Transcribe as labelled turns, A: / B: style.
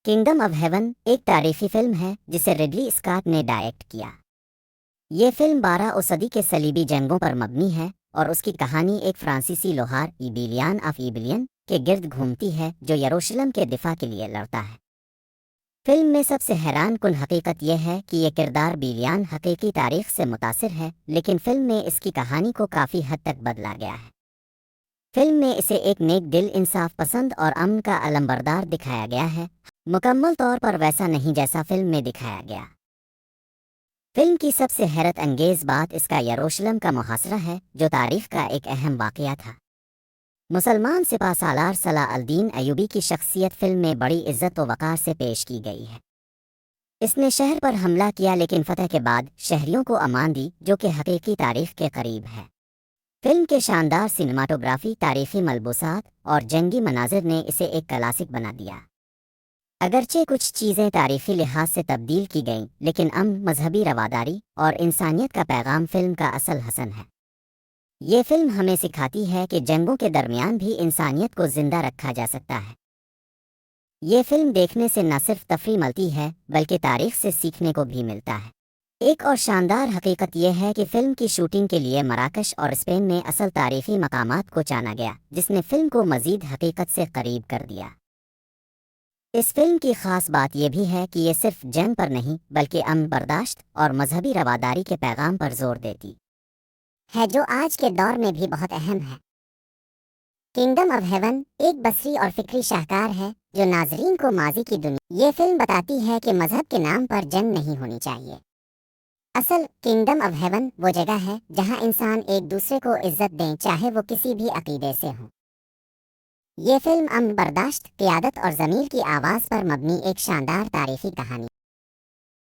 A: Kingdom of haven एक तारीखी film है जिसे रिडली स्कॉट ने डायरेक्ट किया। ये फिल्म 12वीं सदी के सलीबी जंगों पर मबनी है और उसकी कहानी एक फ्रांसीसी लोहार इबिलियन ऑफ इबिलियन के गिर्द घूमती है जो यरूशलेम के दिफा के लिए लड़ता है। फिल्म में सबसे हैरान कुन हकीकत यह है कि ये किरदार बिलियन हकीकी तारीख से मुतासिर है, लेकिन फिल्म में इसकी कहानी को काफ़ी हद तक बदला गया है। फिल्म में इसे एक नेक दिल, इंसाफ पसंद और अमन का अलंबरदार दिखाया गया है, मुकम्मल तौर पर वैसा नहीं जैसा फिल्म में दिखाया गया। फिल्म की सबसे हैरत अंगेज बात इसका यरूशलेम का मुहासरा है, जो तारीख का एक अहम वाक़या था। मुसलमान सिपा सालार सलाह अल-दीन अयूबी की शख्सियत फिल्म में बड़ी इज्जत व वक़ार से पेश की गई है। इसने शहर पर हमला किया लेकिन फतह के बाद शहरियों को अमान दी, जो कि हकीकी तारीख के करीब है। फिल्म के शानदार सिनेमाटोग्राफी, तारीखी मलबूसात और जंगी मनाजिर ने इसे एक क्लासिक बना दिया। अगरचे कुछ चीज़ें तारीखी लिहाज से तब्दील की गईं, लेकिन मजहबी रवादारी और इंसानियत का पैगाम फिल्म का असल हसन है। ये फिल्म हमें सिखाती है कि जंगों के दरमियान भी इंसानियत को जिंदा रखा जा सकता है। ये फिल्म देखने से न सिर्फ तफरी मिलती है बल्कि तारीख से सीखने को भी मिलता है। एक और शानदार हकीकत यह है कि फिल्म की शूटिंग के लिए मराकश और स्पेन में असल तारीखी मकामात को जाना गया, जिसने फिल्म को मज़ीद हकीकत से करीब कर दिया। इस फिल्म की ख़ास बात यह भी है कि ये सिर्फ जंग पर नहीं बल्कि अमन, बर्दाश्त और मजहबी रवादारी के पैगाम पर जोर देती है, जो आज के दौर में भी बहुत अहम है। किंगडम ऑफ हेवन एक बसरी और फिक्री शाहकार है जो नाजरीन को माजी की दुनिया ये फिल्म बताती है कि मजहब के नाम पर जंग नहीं होनी चाहिए। असल किंगडम ऑफ हेवन वो जगह है जहां इंसान एक दूसरे को इज्जत दें, चाहे वो किसी भी अकीदे से हो। ये फिल्म अमन, बर्दाश्त, क़ियादत और ज़मीर की आवाज़ पर मबनी एक शानदार तारीखी कहानी